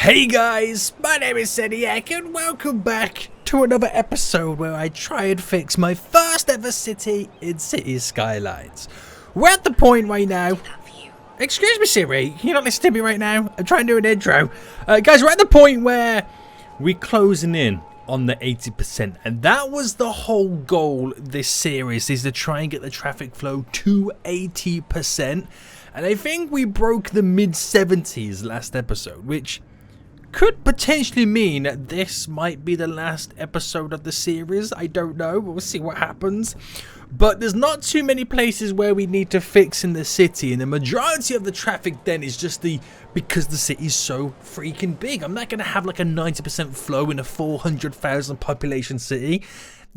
Hey guys, my name is Seniac and welcome back to another episode where I try and fix my first ever city in City Skylines. We're at the point right now. Excuse me Siri, can you not listen to me right now? I'm trying to do an intro. Guys, we're at the point where we're closing in on the 80%, and that was the whole goal this series, is to try and get the traffic flow to 80%. And I think we broke the mid-70s last episode, which could potentially mean that this might be the last episode of the series. I don't know, we'll see what happens. But there's not too many places where we need to fix in the city, and the majority of the traffic then is just because the city's so freaking big. I'm not going to have like a 90% flow in a 400,000 population city.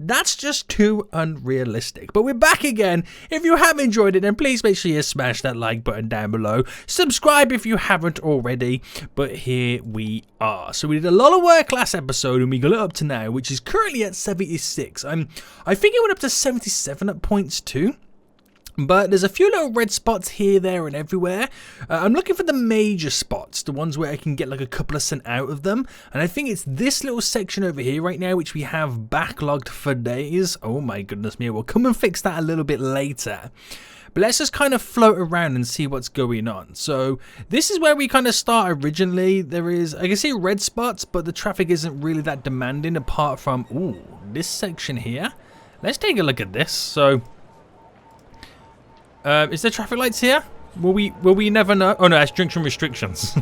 That's just too unrealistic. But we're back again. If you have enjoyed it, then please make sure you smash that like button down below. Subscribe if you haven't already. But here we are. So we did a lot of work last episode and we got it up to now, which is currently at 76. I think it went up to 77 at points too. But there's a few little red spots here, there, and everywhere. I'm looking for the major spots, the ones where I can get like a couple of cents out of them. And I think it's this little section over here right now, which we have backlogged for days. Oh my goodness me, we'll come and fix that a little bit later. But let's just kind of float around and see what's going on. So this is where we kind of start originally. There is, I can see red spots, but the traffic isn't really that demanding apart from, ooh, this section here. Let's take a look at this. So is there traffic lights here? Will we never know? Oh no, that's junction restrictions.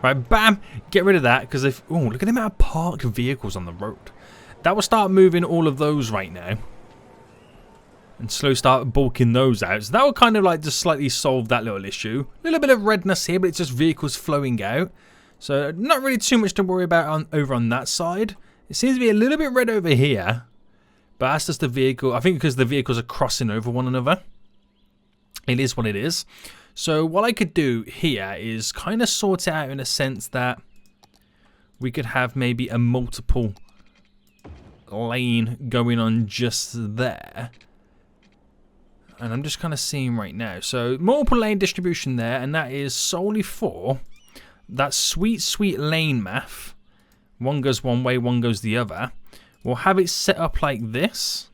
Right, bam, get rid of that, because if, oh, look at the amount of parked vehicles on the road. That will start moving all of those right now, and slowly start bulking those out. So that will kind of like just slightly solve that little issue. A little bit of redness here, but it's just vehicles flowing out. So not really too much to worry about over on that side. It seems to be a little bit red over here, but that's just the vehicle. I think because the vehicles are crossing over one another. It is what it is. So what I could do here is kind of sort it out in a sense that we could have maybe a multiple lane going on just there. And I'm just kind of seeing right now. So multiple lane distribution there, and that is solely for that sweet, sweet lane math. One goes one way, one goes the other. We'll have it set up like this.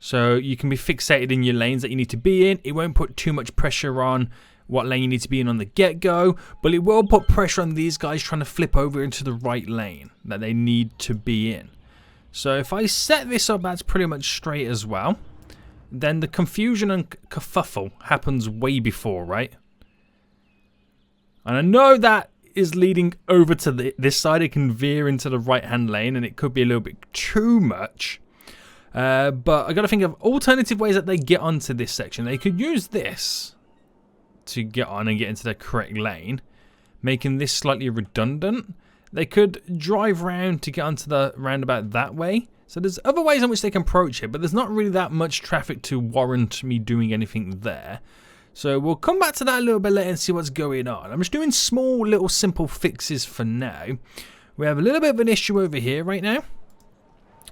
So you can be fixated in your lanes that you need to be in. It won't put too much pressure on what lane you need to be in on the get-go, but it will put pressure on these guys trying to flip over into the right lane that they need to be in. So if I set this up, that's pretty much straight as well. Then the confusion and kerfuffle happens way before, right? And I know that is leading over to this side. It can veer into the right-hand lane, and it could be a little bit too much. But I got to think of alternative ways that they get onto this section. They could use this to get on and get into the correct lane, making this slightly redundant. They could drive round to get onto the roundabout that way. So there's other ways in which they can approach it, but there's not really that much traffic to warrant me doing anything there. So we'll come back to that a little bit later and see what's going on. I'm just doing small little simple fixes for now. We have a little bit of an issue over here right now.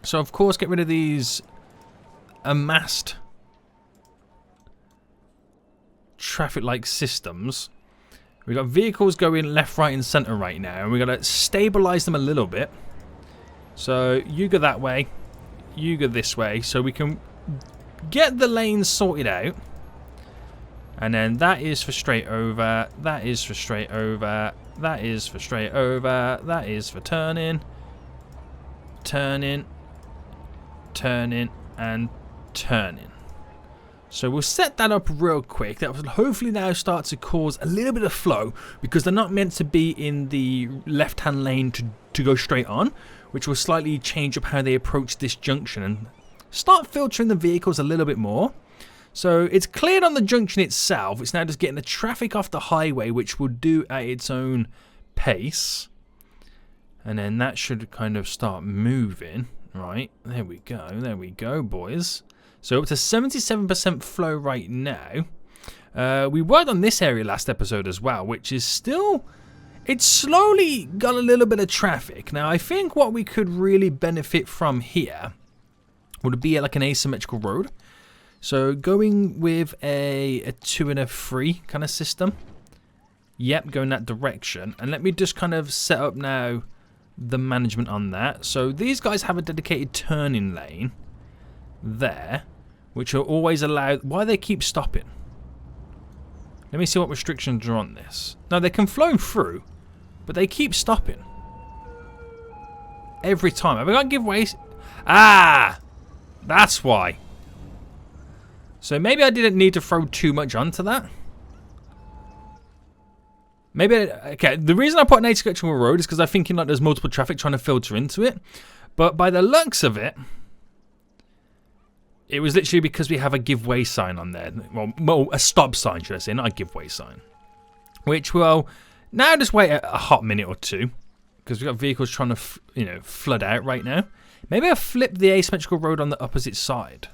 So of course get rid of these amassed traffic light systems. We've got vehicles going left, right and centre right now, and we've got to stabilise them a little bit. So you go that way, you go this way, so we can get the lanes sorted out. And then that is for straight over, that is for straight over, that is for straight over, that is for turning, turning, turning and turning. So we'll set that up real quick. That will hopefully now start to cause a little bit of flow, because they're not meant to be in the left hand lane to go straight on, which will slightly change up how they approach this junction and start filtering the vehicles a little bit more. So it's cleared on the junction itself. It's now just getting the traffic off the highway, which will do at its own pace, and then that should kind of start moving. Right, there we go, boys. So up to 77% flow right now. We worked on this area last episode as well, which is still, it's slowly got a little bit of traffic. Now I think what we could really benefit from here would be like an asymmetrical road. So going with a 2 and a 3 kind of system. Yep, go in that direction. And let me just kind of set up now the management on that. So these guys have a dedicated turning lane there, which are always allowed. Why they keep stopping? Let me see what restrictions are on this. No, they can flow through, but they keep stopping. Every time. Have I got giveaways? Ah! That's why. So maybe I didn't need to throw too much onto that. Maybe, okay, the reason I put an asymmetrical road is because I'm thinking like there's multiple traffic trying to filter into it. But by the looks of it, it was literally because we have a giveaway sign on there. Well, a stop sign, should I say, not a giveaway sign. Which, well, now just wait a hot minute or two. Because we've got vehicles trying to, flood out right now. Maybe I flip the asymmetrical road on the opposite side.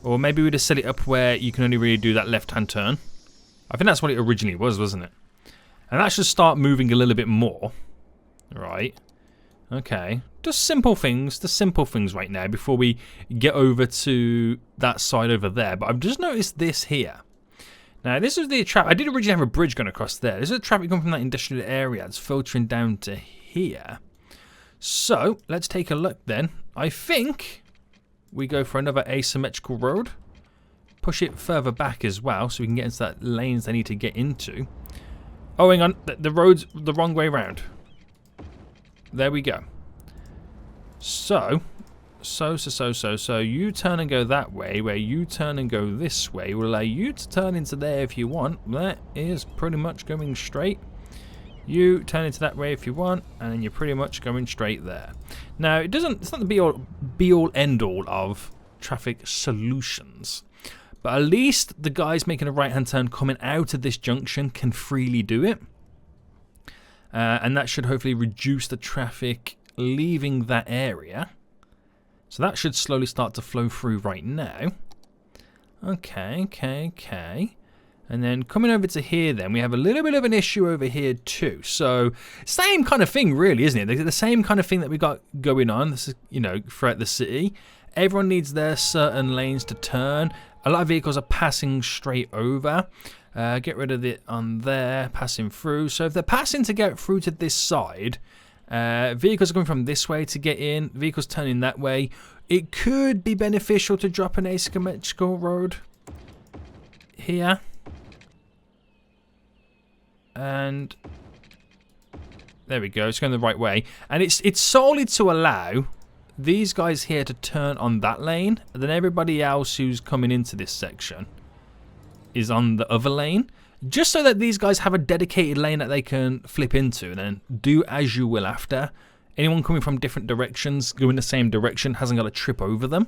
Or maybe we just set it up where you can only really do that left-hand turn. I think that's what it originally was, wasn't it? And that should start moving a little bit more. Right. Okay. Just simple things right now before we get over to that side over there. But I've just noticed this here. Now, this is the traffic. I did originally have a bridge going across there. This is the traffic coming from that industrial area. It's filtering down to here. So, let's take a look then. I think we go for another asymmetrical road. Push it further back as well so we can get into that lanes they need to get into. Oh, hang on. The road's the wrong way round. There we go. So, you turn and go that way, where you turn and go this way will allow you to turn into there if you want. That is pretty much going straight. You turn into that way if you want, and then you're pretty much going straight there. Now, it's not the be all end all of traffic solutions. But at least the guys making a right-hand turn coming out of this junction can freely do it. And that should hopefully reduce the traffic leaving that area. So that should slowly start to flow through right now. Okay. And then coming over to here then, we have a little bit of an issue over here too. So, same kind of thing really, isn't it? The same kind of thing that we got going on, this is, throughout the city. Everyone needs their certain lanes to turn. A lot of vehicles are passing straight over. Get rid of it on there, passing through. So if they're passing to get through to this side, vehicles are going from this way to get in, vehicles turning that way. It could be beneficial to drop an asymmetrical road here. And there we go, it's going the right way. And it's solely to allow these guys here to turn on that lane, and then everybody else who's coming into this section is on the other lane, just so that these guys have a dedicated lane that they can flip into and then do as you will after. Anyone coming from different directions, going the same direction, hasn't got to trip over them.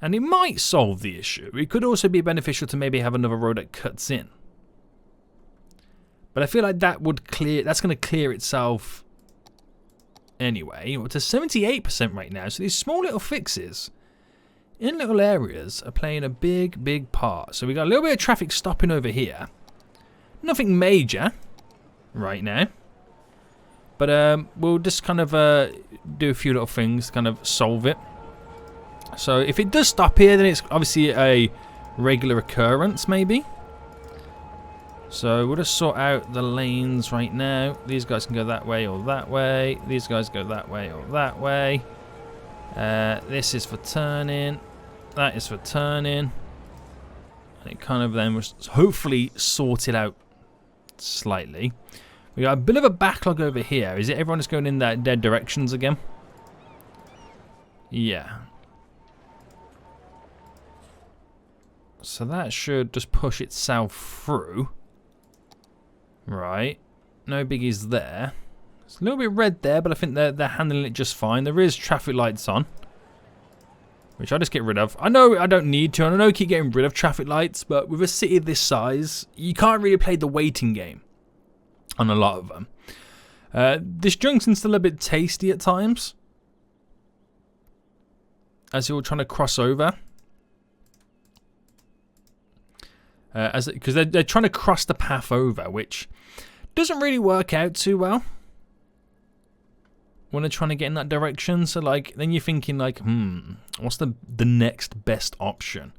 And it might solve the issue. It could also be beneficial to maybe have another road that cuts in. But I feel like that's going to clear itself anyway. We're to 78% right now, so these small little fixes in little areas are playing a big part. So we got a little bit of traffic stopping over here. Nothing major right now, but we'll just kind of do a few little things to kind of solve it. So if it does stop here, then it's obviously a regular occurrence maybe. So we'll just sort out the lanes right now. These guys can go that way or that way. These guys go that way or that way. This is for turning. That is for turning. And it kind of then was hopefully sorted out slightly. We got a bit of a backlog over here. Is it everyone just going in their directions again? Yeah. So that should just push itself through. Right. No biggies there. It's a little bit red there, but I think they're handling it just fine. There is traffic lights on, which I'll just get rid of. I know I don't need to, and I know I keep getting rid of traffic lights, but with a city this size, you can't really play the waiting game on a lot of them. This junction's still a bit tasty at times, as you're trying to cross over. Because they're trying to cross the path over, which doesn't really work out too well when they're trying to get in that direction. So like, then you're thinking like, what's the next best option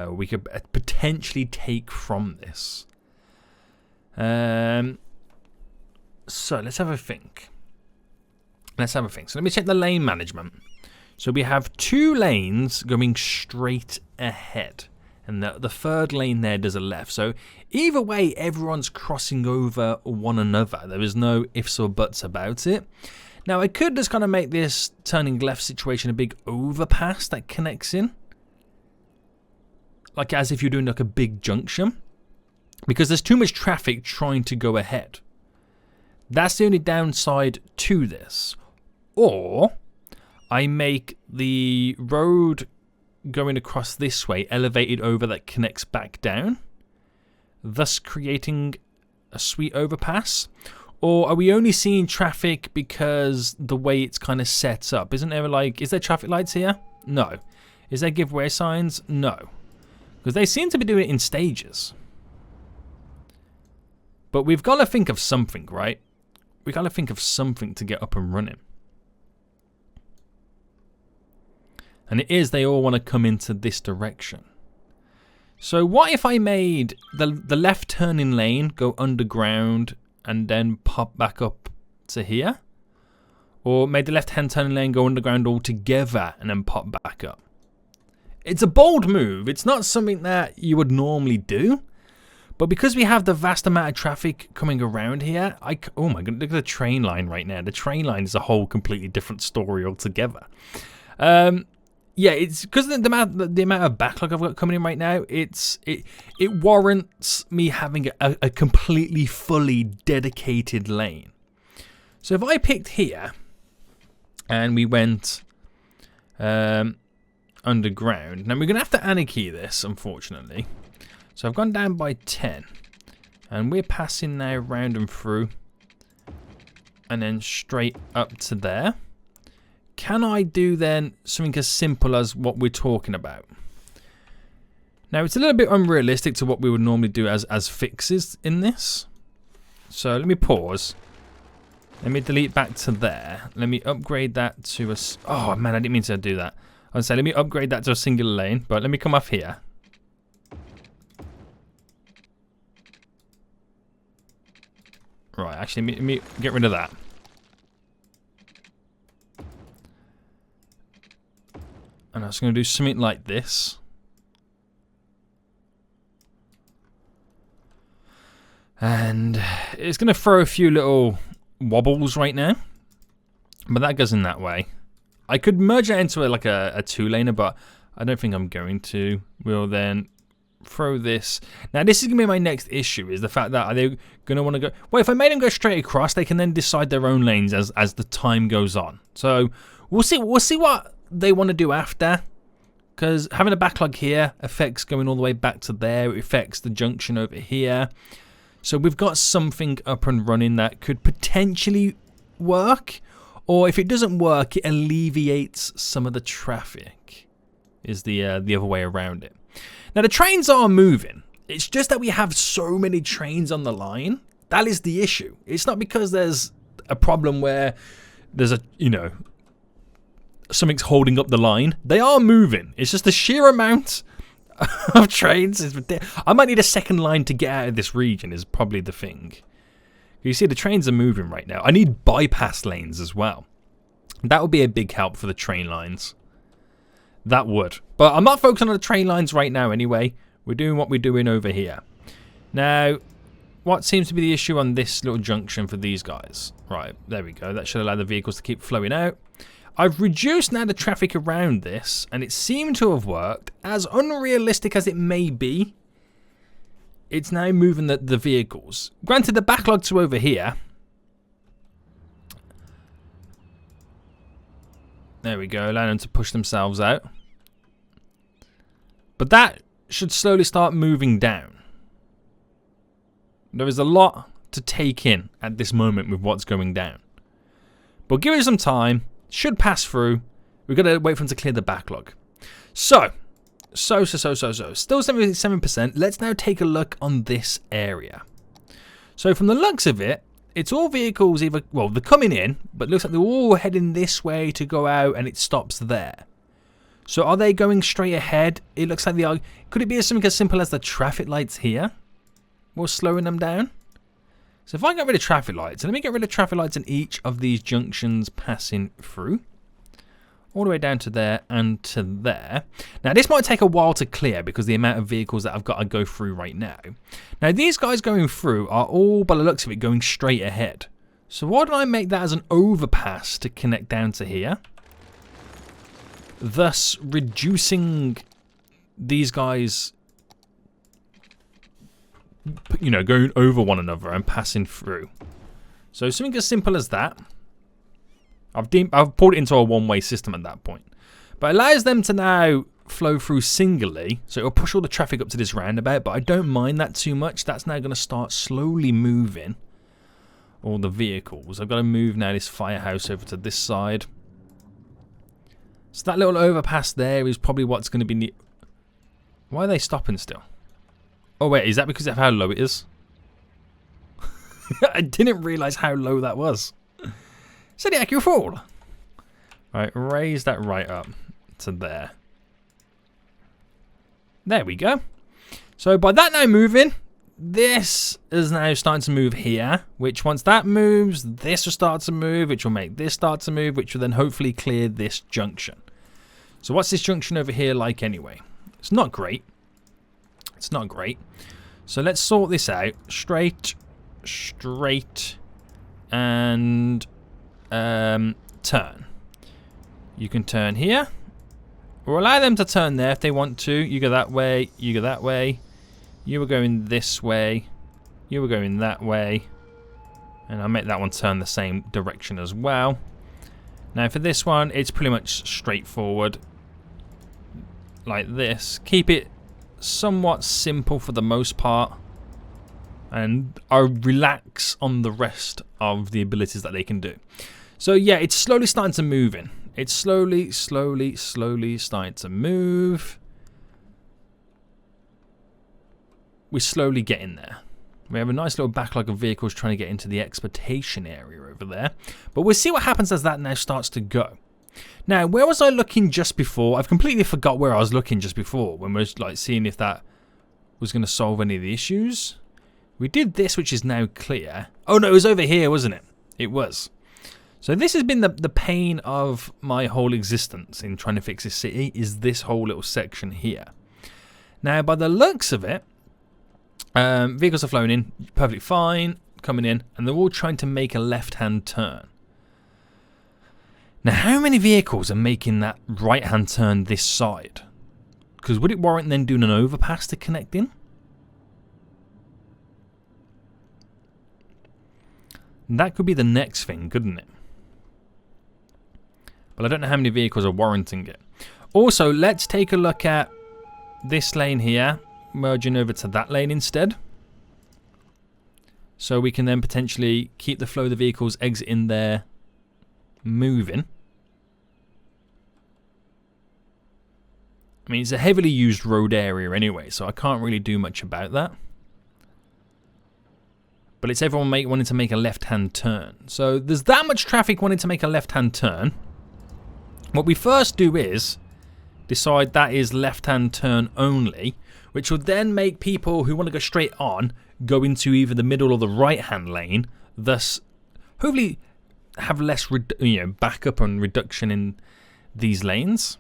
we could potentially take from this? So let's have a think. So let me check the lane management. So we have 2 lanes going straight ahead. And the third lane there does a left. So either way, everyone's crossing over one another. There is no ifs or buts about it. Now, I could just kind of make this turning left situation a big overpass that connects in. Like as if you're doing like a big junction. Because there's too much traffic trying to go ahead. That's the only downside to this. Or I make the road going across this way elevated over that connects back down, thus creating a sweet overpass. Or are we only seeing traffic because the way it's kind of set up? Isn't there like, is there traffic lights here? No. Is there giveaway signs? No. Because they seem to be doing it in stages. But we've got to think of something, right? We've got to think of something to get up and running. And it is they all want to come into this direction. So what if I made the left turning lane go underground and then pop back up to here? Or made the left hand turning lane go underground altogether and then pop back up? It's a bold move. It's not something that you would normally do. But because we have the vast amount of traffic coming around here, oh my god, look at the train line right now. The train line is a whole completely different story altogether. Yeah, it's because the amount of backlog I've got coming in right now. It warrants me having a completely fully dedicated lane. So if I picked here and we went underground, now we're gonna have to anarchy this, unfortunately. So I've gone down by 10, and we're passing now round and through, and then straight up to there. Can I do then something as simple as what we're talking about? Now it's a little bit unrealistic to what we would normally do as fixes in this. So let me pause. Let me delete back to there. Let me upgrade that to a... Oh man, I didn't mean to do that. I was saying let me upgrade that to a singular lane, but let me come off here. Right, actually, let me get rid of that. And I was going to do something like this. And it's going to throw a few little wobbles right now. But that goes in that way. I could merge that into like a 2-laner, but I don't think I'm going to. We'll then throw this. Now this is going to be my next issue, is the fact that are they going to want to go... Well, if I made them go straight across, they can then decide their own lanes as the time goes on. So we'll see what they want to do after, because having a backlog here affects going all the way back to there. It affects the junction over here. So we've got something up and running that could potentially work, or if it doesn't work, it alleviates some of the traffic, is the other way around it. Now the trains are moving. It's just that we have so many trains on the line. That is the issue. It's not because there's a problem where there's a, you know, something's holding up the line. They are moving. It's just the sheer amount of trains is ridiculous. I might need a second line to get out of this region is probably the thing. You see the trains are moving right now. I need bypass lanes as well. That would be a big help for the train lines. That would. But I'm not focusing on the train lines right now anyway. We're doing what we're doing over here. Now, what seems to be the issue on this little junction for these guys? Right, there we go. That should allow the vehicles to keep flowing out. I've reduced now the traffic around this, and it seemed to have worked. As unrealistic as it may be, it's now moving the vehicles. Granted, the backlog to over here. There we go, allowing them to push themselves out. But that should slowly start moving down. There is a lot to take in at this moment with what's going down. But give it some time. Should pass through. We've got to wait for them to clear the backlog. So. Still 77%. Let's now take a look on this area. So from the looks of it, it's all vehicles either, well, they're coming in, but it looks like they're all heading this way to go out and it stops there. So are they going straight ahead? It looks like they are. Could it be something as simple as the traffic lights here? We're slowing them down? So if I get rid of traffic lights, and let me get rid of traffic lights in each of these junctions passing through. All the way down to there and to there. Now this might take a while to clear because the amount of vehicles that I've got to go through right now. Now these guys going through are all, by the looks of it, going straight ahead. So why don't I make that as an overpass to connect down to here? Thus reducing these guys, you know, going over one another and passing through. So something as simple as that. I've pulled it into a one-way system at that point. But it allows them to now flow through singly. So it'll push all the traffic up to this roundabout. But I don't mind that too much. That's now going to start slowly moving all the vehicles. I've got to move now this firehouse over to this side. So that little overpass there is probably what's going to be... Why are they stopping still? Oh wait, is that because of how low it is? I didn't realise how low that was. Zodiac, you fool! Right, raise that right up to there. There we go. So by that now moving, this is now starting to move here, which once that moves, this will start to move, which will make this start to move, which will then hopefully clear this junction. So what's this junction over here like anyway? It's not great. It's not great. So let's sort this out. Straight, and turn. You can turn here. Or allow them to turn there if they want to. You go that way, you go that way. You were going this way. You were going that way. And I'll make that one turn the same direction as well. Now for this one, it's pretty much straightforward. Like this. Keep it somewhat simple for the most part. And I'll relax on the rest of the abilities that they can do. So yeah, it's slowly starting to move in. It's slowly starting to move. We're slowly getting there. We have a nice little backlog of vehicles trying to get into the exportation area over there. But we'll see what happens as that now starts to go. Now, where was I looking just before? I've completely forgot where I was looking just before when we were like seeing if that was going to solve any of the issues. We did this, which is now clear. Oh no, it was over here, wasn't it? It was. So this has been the pain of my whole existence in trying to fix this city, is this whole little section here. Now, by the looks of it, vehicles are flowing in perfectly fine, coming in, and they're all trying to make a left-hand turn. Now, how many vehicles are making that right-hand turn this side? Because would it warrant then doing an overpass to connect in? That could be the next thing, couldn't it? But I don't know how many vehicles are warranting it. Also, let's take a look at this lane here, merging over to that lane instead. So we can then potentially keep the flow of the vehicles exiting there moving. I mean, it's a heavily used road area anyway, so I can't really do much about that. But it's everyone wanting to make a left-hand turn. So there's that much traffic wanting to make a left-hand turn. What we first do is decide that is left-hand turn only, which will then make people who want to go straight on go into either the middle or the right-hand lane, thus hopefully have less backup and reduction in these lanes.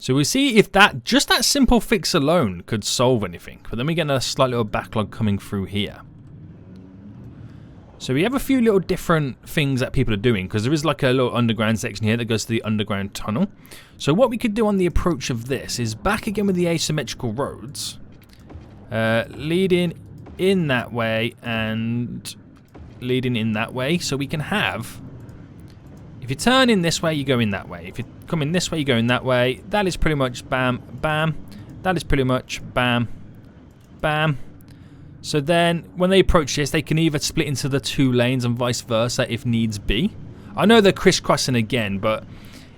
So we'll see if that, just that simple fix alone could solve anything. But then we get a slight little backlog coming through here. So we have a few little different things that people are doing, because there is like a little underground section here that goes to the underground tunnel. So what we could do on the approach of this is back again with the asymmetrical roads, leading in that way and leading in that way. So we can have, if you turn in this way, you go in that way. If you come in this way, you go in that way. That is pretty much bam, bam. That is pretty much bam, bam. So then, when they approach this, they can either split into the two lanes and vice versa if needs be. I know they're crisscrossing again, but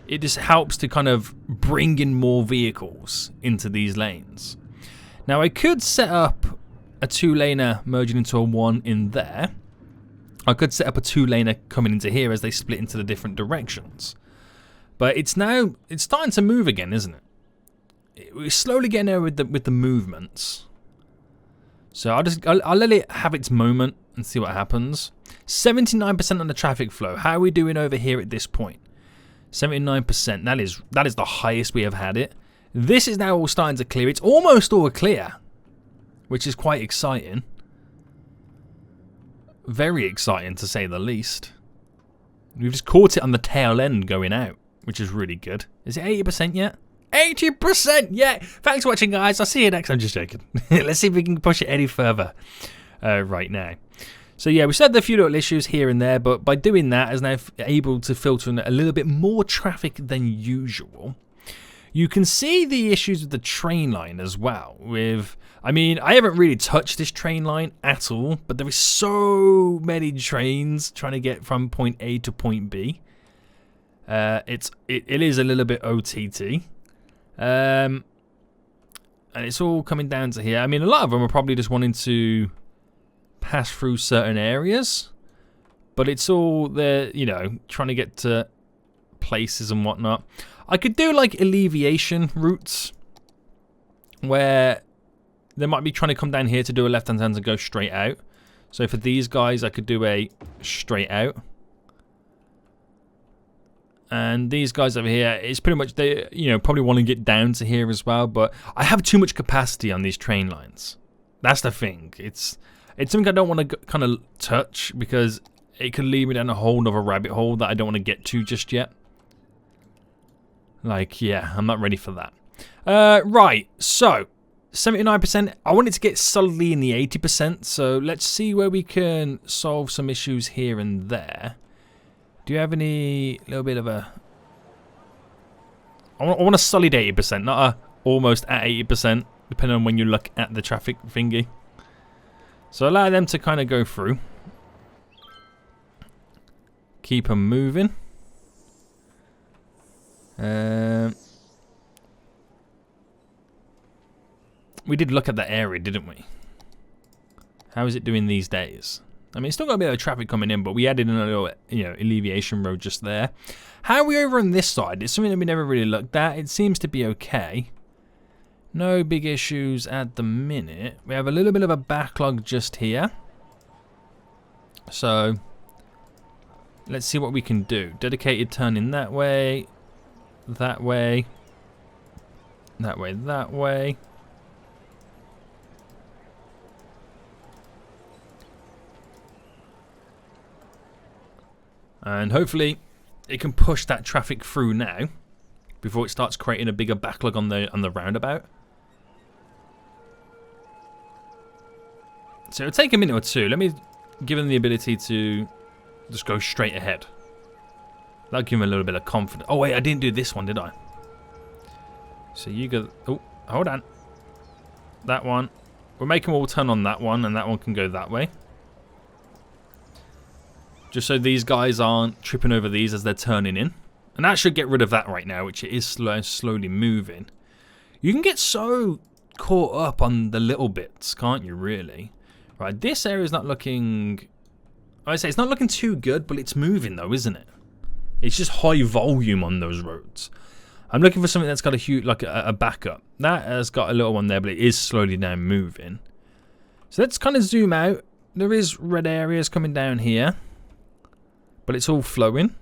it just helps to kind of bring in more vehicles into these lanes. Now, I could set up a two-laner merging into a one in there. I could set up a two-laner coming into here as they split into the different directions. But it's starting to move again, isn't it? We're slowly getting there with the movements. So I'll let it have its moment and see what happens. 79% on the traffic flow. How are we doing over here at this point? 79%. That is the highest we have had it. This is now all starting to clear. It's almost all clear, which is quite exciting. Very exciting to say the least. We've just caught it on the tail end going out, which is really good. Is it 80% yet? 80%! Yeah! Thanks for watching, guys. I'll see you next time. I'm just joking. Let's see if we can push it any further right now. So yeah, we said a few little issues here and there, but by doing that, is now able to filter in a little bit more traffic than usual. You can see the issues with the train line as well. I mean, I haven't really touched this train line at all, but there is so many trains trying to get from point A to point B. It is a little bit OTT. And it's all coming down to here. I mean, a lot of them are probably just wanting to pass through certain areas, but it's all they're, you know, trying to get to places and whatnot. I could do like alleviation routes where they might be trying to come down here to do a left-hand turn and go straight out. So for these guys, I could do a straight out. And these guys over here, it's pretty much they, you know, probably want to get down to here as well. But I have too much capacity on these train lines. That's the thing. It's something I don't want to kind of touch because it could lead me down a whole other rabbit hole that I don't want to get to just yet. Like, yeah, I'm not ready for that. Right, so 79%. I want it to get solidly in the 80%. So let's see where we can solve some issues here and there. Do you have any little bit of a... I want a solid 80%, not a almost at 80%, depending on when you look at the traffic thingy. So allow them to kind of go through. Keep them moving. We did look at that area, didn't we? How is it doing these days? I mean, it's still got a bit of traffic coming in, but we added in a little, you know, alleviation road just there. How are we over on this side? It's something that we never really looked at. It seems to be okay. No big issues at the minute. We have a little bit of a backlog just here. So, let's see what we can do. Dedicated turning that way, that way, that way, that way. And hopefully it can push that traffic through now before it starts creating a bigger backlog on the roundabout. So it'll take a minute or two. Let me give them the ability to just go straight ahead. That'll give them a little bit of confidence. Oh wait, I didn't do this one, did I? So you go... Oh, hold on. That one. We'll make them all turn on that one, and that one can go that way. Just so these guys aren't tripping over these as they're turning in. And that should get rid of that right now, which it is slowly moving. You can get so caught up on the little bits, can't you, really? Right, this area is not looking... I say it's not looking too good, but it's moving though, isn't it? It's just high volume on those roads. I'm looking for something that's got a huge, like a backup. That has got a little one there, but it is slowly now moving. So let's kind of zoom out. There is red areas coming down here. But it's all flowing.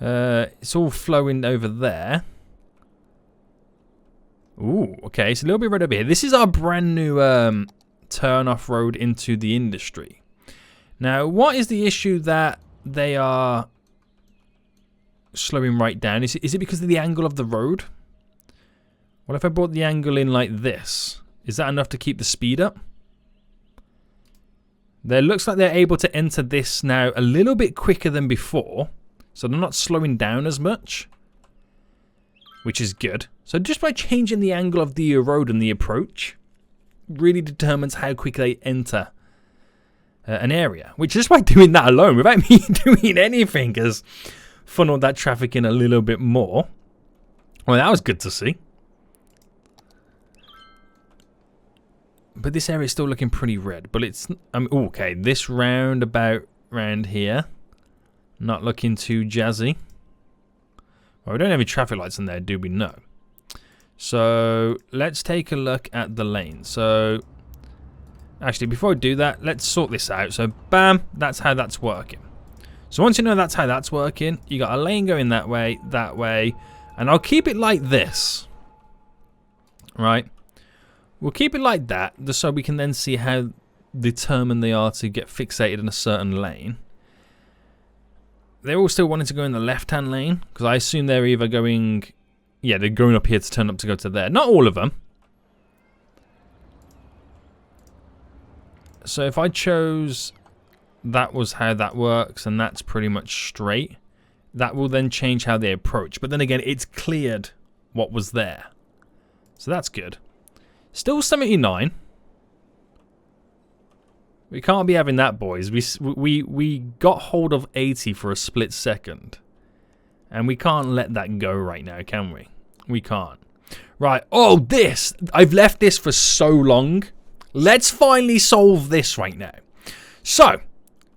It's all flowing over there. Ooh, okay. It's a little bit red over here. This is our brand new turn-off road into the industry. Now, what is the issue that they are slowing right down? Is it because of the angle of the road? What if I brought the angle in like this? Is that enough to keep the speed up? There looks like they're able to enter this now a little bit quicker than before. So they're not slowing down as much. Which is good. So just by changing the angle of the road and the approach, really determines how quickly they enter an area. Which just by doing that alone, without me doing anything, has funneled that traffic in a little bit more. Well, that was good to see. But this area is still looking pretty red. But it's... okay, this roundabout round here. Not looking too jazzy. Well, we don't have any traffic lights in there, do we? No. So, let's take a look at the lane. So, Actually, before I do that, let's sort this out. So, bam, that's how that's working. So once you know that's how that's working, you got a lane going that way, and I'll keep it like this. Right? We'll keep it like that, just so we can then see how determined they are to get fixated in a certain lane. They're all still wanting to go in the left-hand lane, because I assume they're either going... Yeah, they're going up here to turn up to go to there. Not all of them. So if I chose... That was how that works, and that's pretty much straight. That will then change how they approach. But then again, it's cleared what was there. So that's good. Still 79. We can't be having that, boys. We got hold of 80 for a split second. And we can't let that go right now, can we? We can't. Right. Oh, this! I've left this for so long. Let's finally solve this right now. So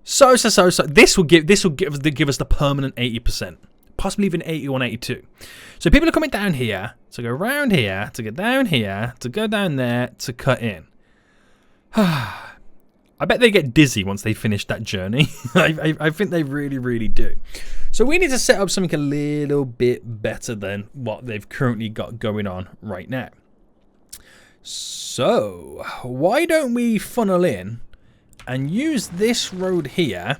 this will give us the permanent 80%, possibly even 81, 82. So people are coming down here to go around here to get down here to go down there to cut in. I bet they get dizzy once they finish that journey. I think they really, really do. So we need to set up something a little bit better than what they've currently got going on right now. So why don't we funnel in and use this road here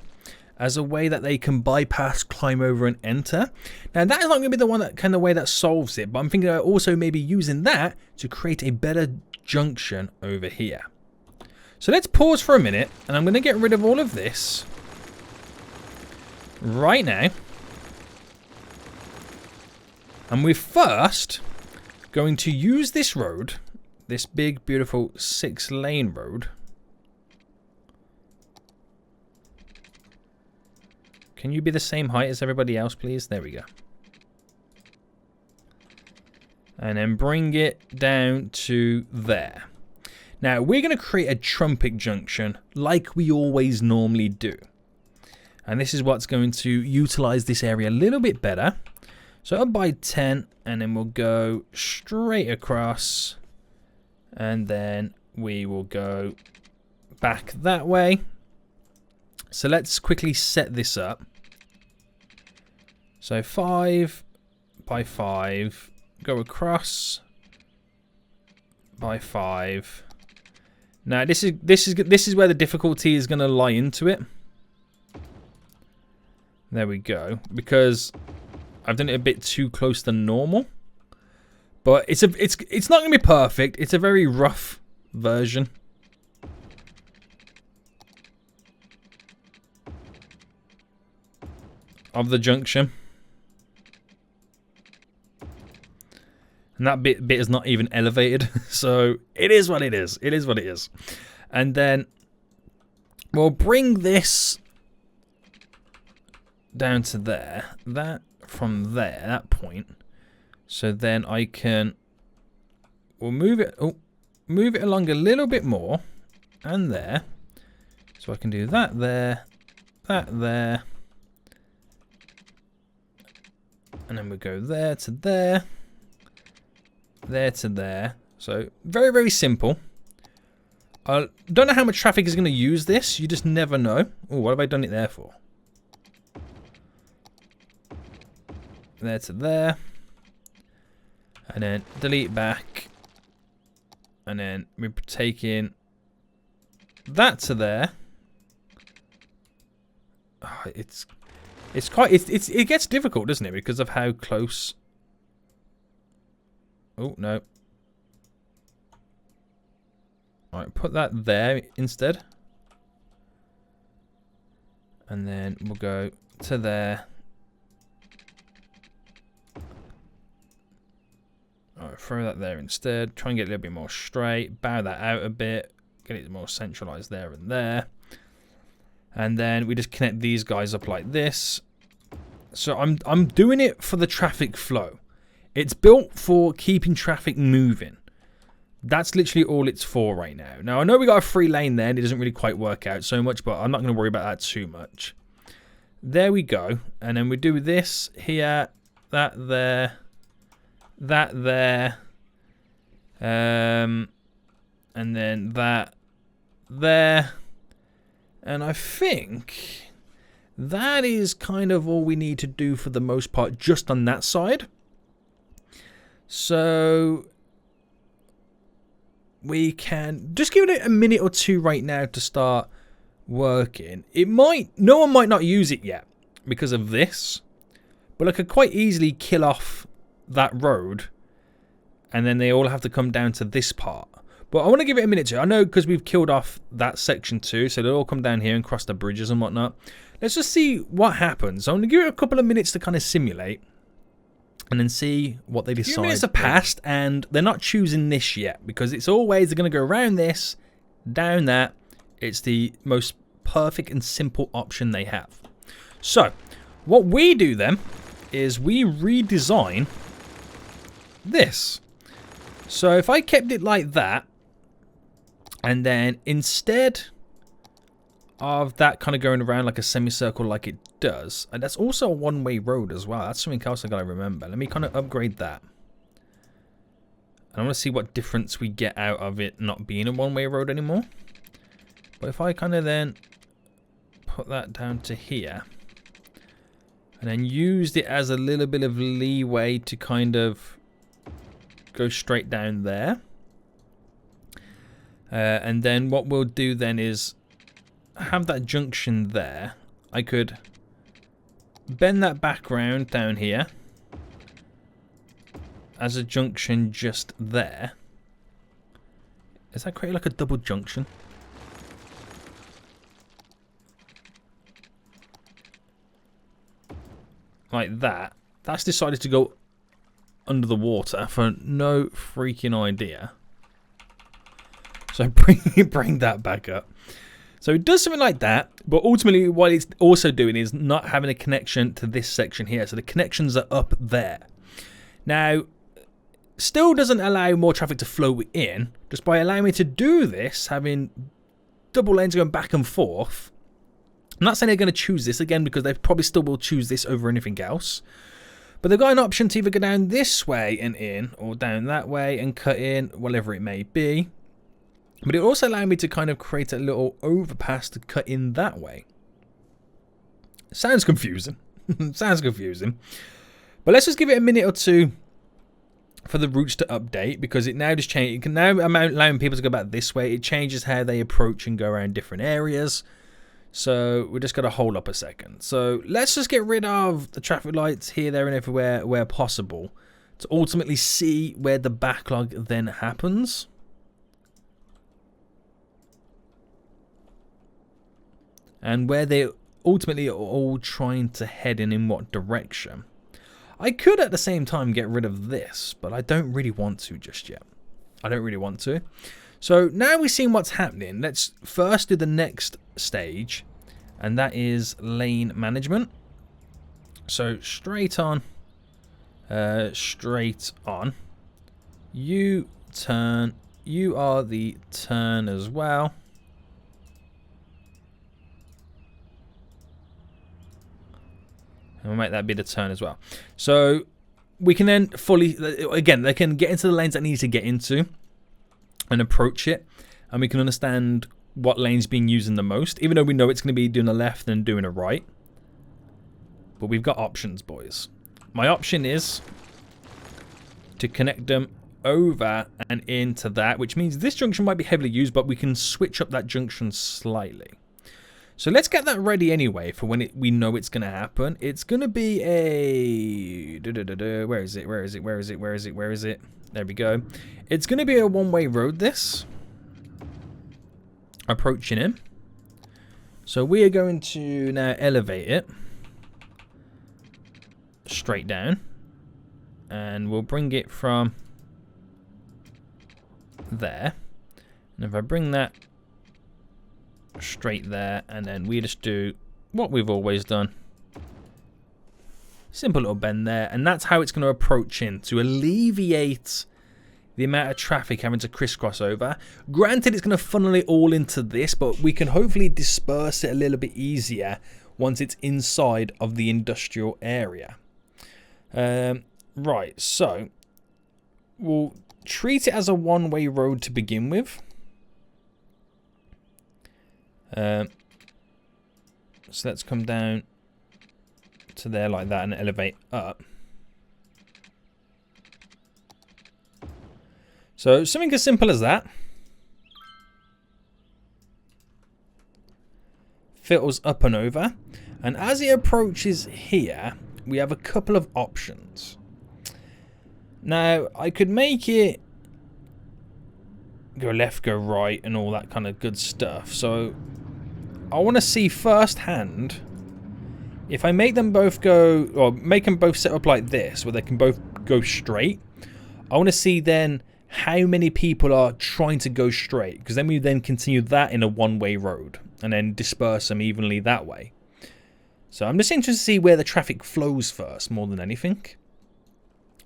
as a way that they can bypass, climb over, and enter. Now, that is not going to be the one that kind of way that solves it, but I'm thinking about also maybe using that to create a better junction over here. So let's pause for a minute, and I'm going to get rid of all of this right now. And we're first going to use this road, this big, beautiful 6-lane road. Can you be the same height as everybody else, please? There we go. And then bring it down to there. Now, we're going to create a trumpet junction like we always normally do. And this is what's going to utilize this area a little bit better. So up by 10, and then we'll go straight across. And then we will go back that way. So let's quickly set this up. So 5 by 5, go across by 5. Now this is where the difficulty is going to lie into it. There we go, because I've done it a bit too close to normal. But it's not going to be perfect. It's a very rough version. Of the junction. And that bit is not even elevated. So it is what it is. It is what it is. And then we'll bring this down to there. That from there, that point. So then we'll move it along a little bit more. And there. So I can do that there. That there. And then we'll go there to there. There to there. So very, very simple. I don't know how much traffic is going to use this. You just never know. Oh, what have I done it there for? There to there. And then delete back. And then we're taking that to there. Oh, it gets difficult, doesn't it? Because of how close. Oh, no. Alright, put that there instead. And then we'll go to there. Alright, throw that there instead. Try and get a little bit more straight. Bow that out a bit. Get it more centralized there and there. And then we just connect these guys up like this. So I'm doing it for the traffic flow. It's built for keeping traffic moving. That's literally all it's for right now. Now, I know we got a free lane there and it doesn't really quite work out so much, but I'm not going to worry about that too much. There we go. And then we do this here, that there, and then that there. And I think that is kind of all we need to do for the most part, just on that side. So we can just give it a minute or two right now to start working. No one might not use it yet because of this, but I could quite easily kill off that road and then they all have to come down to this part. But I want to give it a minute too. I know because we've killed off that section too, so they'll all come down here and cross the bridges and whatnot. Let's just see what happens. I'm going to give it a couple of minutes to kind of simulate and then see what they decide. A few minutes have passed and they're not choosing this yet because it's always they're going to go around this, down that. It's the most perfect and simple option they have. So what we do then is we redesign this. So if I kept it like that, and then instead of that kind of going around like a semicircle like it does, and that's also a one-way road as well. That's something else I gotta remember. Let me kind of upgrade that. And I want to see what difference we get out of it not being a one-way road anymore. But if I kind of then put that down to here, and then used it as a little bit of leeway to kind of go straight down there. And then what we'll do then is have that junction there. I could bend that back round down here as a junction just there. Is that create like a double junction? Like that. That's decided to go under the water for no freaking idea. So bring that back up. So it does something like that, but ultimately what it's also doing is not having a connection to this section here. So the connections are up there. Now, still doesn't allow more traffic to flow in, just by allowing me to do this, having double lanes going back and forth. I'm not saying they're going to choose this again because they probably still will choose this over anything else. But they've got an option to either go down this way and in, or down that way and cut in, whatever it may be. But it also allowed me to kind of create a little overpass to cut in that way. Sounds confusing. Sounds confusing. But let's just give it a minute or two for the routes to update, because it now just change. It can now allowing people to go back this way. It changes how they approach and go around different areas. So we're just going to hold up a second. So let's just get rid of the traffic lights here, there, and everywhere where possible to ultimately see where the backlog then happens. And where they ultimately are all trying to head in what direction. I could at the same time get rid of this, but I don't really want to just yet. I don't really want to. So now we've seen what's happening. Let's first do the next stage, and that is lane management. So straight on, straight on. You turn. You are the turn as well. And we'll make that be the turn as well. So we can then fully, again, they can get into the lanes that need to get into and approach it. And we can understand what lane's being used in the most, even though we know it's going to be doing a left and doing a right. But we've got options, boys. My option is to connect them over and into that, which means this junction might be heavily used, but we can switch up that junction slightly. So let's get that ready anyway for when we know it's going to happen. It's going to be a... Where is it? Where is it? Where is it? Where is it? Where is it? There we go. It's going to be a one-way road, this. Approaching him. So we are going to now elevate it. Straight down. And we'll bring it from there. And if I bring that straight there, and then we just do what we've always done. Simple little bend there, and that's how it's going to approach in to alleviate the amount of traffic having to crisscross over. Granted, it's going to funnel it all into this, but we can hopefully disperse it a little bit easier once it's inside of the industrial area. Right, so we'll treat it as a one-way road to begin with. So let's come down to there like that and elevate up. So something as simple as that. Filters up and over. And as it approaches here, we have a couple of options. Now, I could make it go left, go right, and all that kind of good stuff. So I want to see firsthand if I make them both go, or make them both set up like this, where they can both go straight. I want to see then how many people are trying to go straight, because then we then continue that in a one-way road and then disperse them evenly that way. So I'm just interested to see where the traffic flows first more than anything.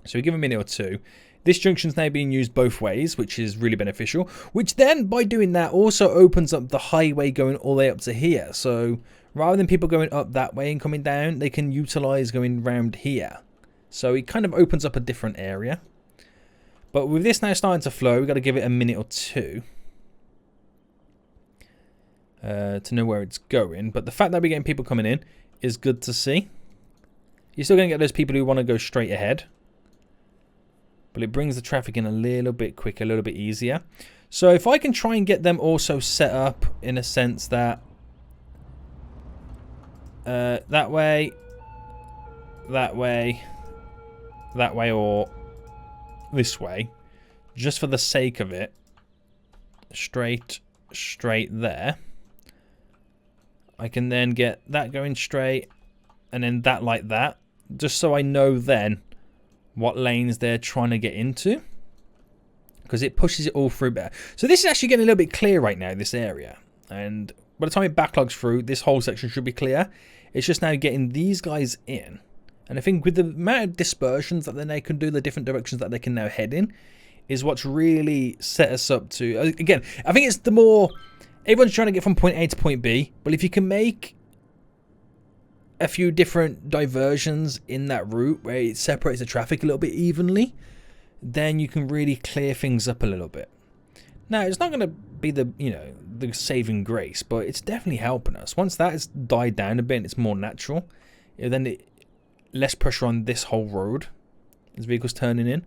So we give a minute or two. This junction's now being used both ways, which is really beneficial, which then by doing that also opens up the highway going all the way up to here. So rather than people going up that way and coming down, they can utilize going round here. So it kind of opens up a different area. But with this now starting to flow, we've got to give it a minute or two to know where it's going. But the fact that we're getting people coming in is good to see. You're still going to get those people who want to go straight ahead. But it brings the traffic in a little bit quicker, a little bit easier. So if I can try and get them also set up in a sense that that way, or this way, just for the sake of it, straight there. I can then get that going straight and then that like that, just so I know then what lanes they're trying to get into, because it pushes it all through better. So this is actually getting a little bit clear right now, this area, and by the time it backlogs through, this whole section should be clear. It's just now getting these guys in, and I think with the amount of dispersions that then they can do, the different directions that they can now head in, is what's really set us up to, again, I think it's the more, everyone's trying to get from point A to point B, but if you can make a few different diversions in that route where it separates the traffic a little bit evenly, then you can really clear things up a little bit. Now, it's not going to be the, the saving grace, but it's definitely helping us. Once that has died down a bit and it's more natural, then less pressure on this whole road as vehicles turning in.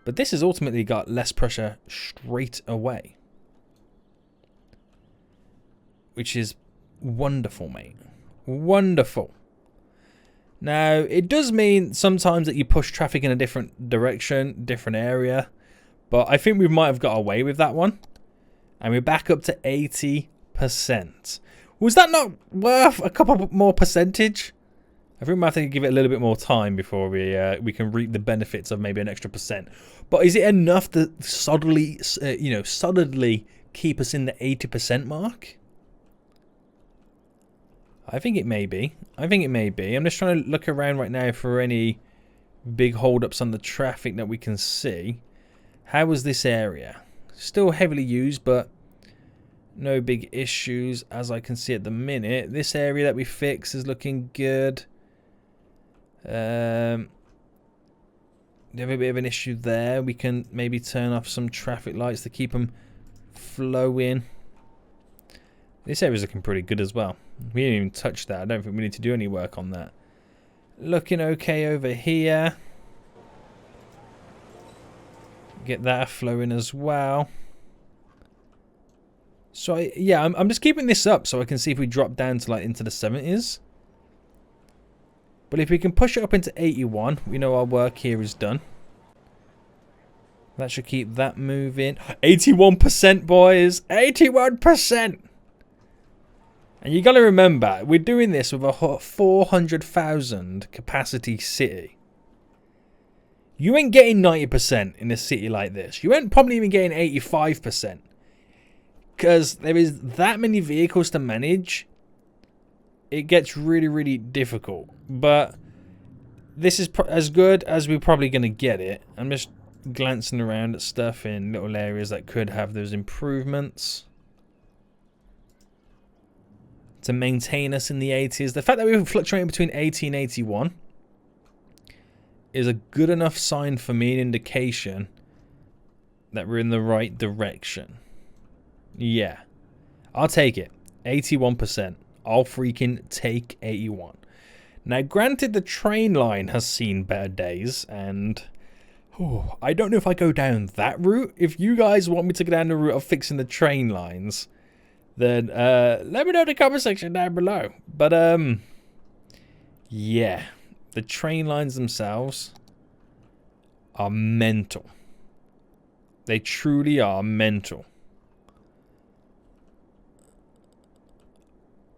But this has ultimately got less pressure straight away, which is wonderful, mate. Wonderful. Now, it does mean sometimes that you push traffic in a different direction, different area. But I think we might have got away with that one. And we're back up to 80%. Was that not worth a couple more percentage? I think we might have to give it a little bit more time before we can reap the benefits of maybe an extra percent. But is it enough to solidly keep us in the 80% mark? I think it may be. I'm just trying to look around right now for any big holdups on the traffic that we can see. How was this area? Still heavily used, but no big issues as I can see at the minute. This area that we fixed is looking good. You have a bit of an issue there. We can maybe turn off some traffic lights to keep them flowing. This area's looking pretty good as well. We didn't even touch that. I don't think we need to do any work on that. Looking okay over here. Get that flowing as well. So I'm just keeping this up so I can see if we drop down to like into the 70s. But if we can push it up into 81, we know our work here is done. That should keep that moving. 81%, boys. 81%. And you got to remember, we're doing this with a 400,000 capacity city. You ain't getting 90% in a city like this. You ain't probably even getting 85%. Because there is that many vehicles to manage. It gets really, really difficult. But this is as good as we're probably going to get it. I'm just glancing around at stuff in little areas that could have those improvements to maintain us in the 80s. The fact that we're fluctuating between 80 and 81 is a good enough sign for me, an indication that we're in the right direction. Yeah, I'll take it. 81%. I'll freaking take 81. Now, granted, the train line has seen better days, and I don't know if I go down that route. If you guys want me to go down the route of fixing the train lines, then let me know in the comment section down below. But yeah, the train lines themselves are mental. They truly are mental.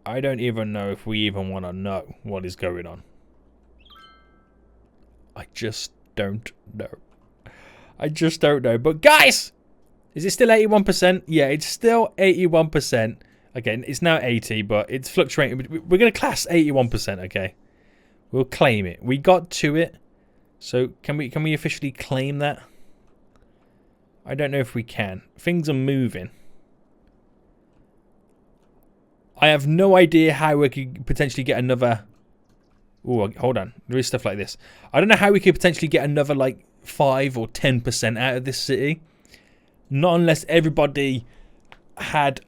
I don't even know if we even want to know what is going on. I just don't know. I just don't know. But guys, is it still 81%? Yeah, it's still 81%. Again, it's now 80, but it's fluctuating. We're going to class 81%, okay? We'll claim it. We got to it. So can we officially claim that? I don't know if we can. Things are moving. I have no idea how we could potentially get another... Oh, hold on. There is stuff like this. I don't know how we could potentially get another, like, 5 or 10% out of this city. Not unless everybody had...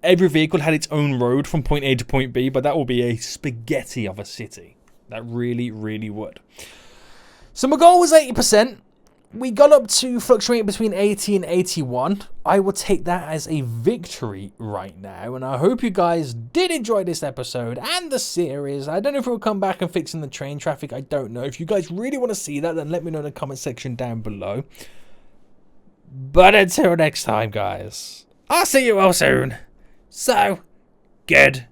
every vehicle had its own road from point A to point B, but that will be a spaghetti of a city. That really, really would. So my goal was 80%. We got up to fluctuating between 80 and 81. I will take that as a victory right now. And I hope you guys did enjoy this episode and the series. I don't know if we'll come back and fixing the train traffic. I don't know. If you guys really want to see that, then let me know in the comment section down below. But until next time, guys, I'll see you all soon. So, good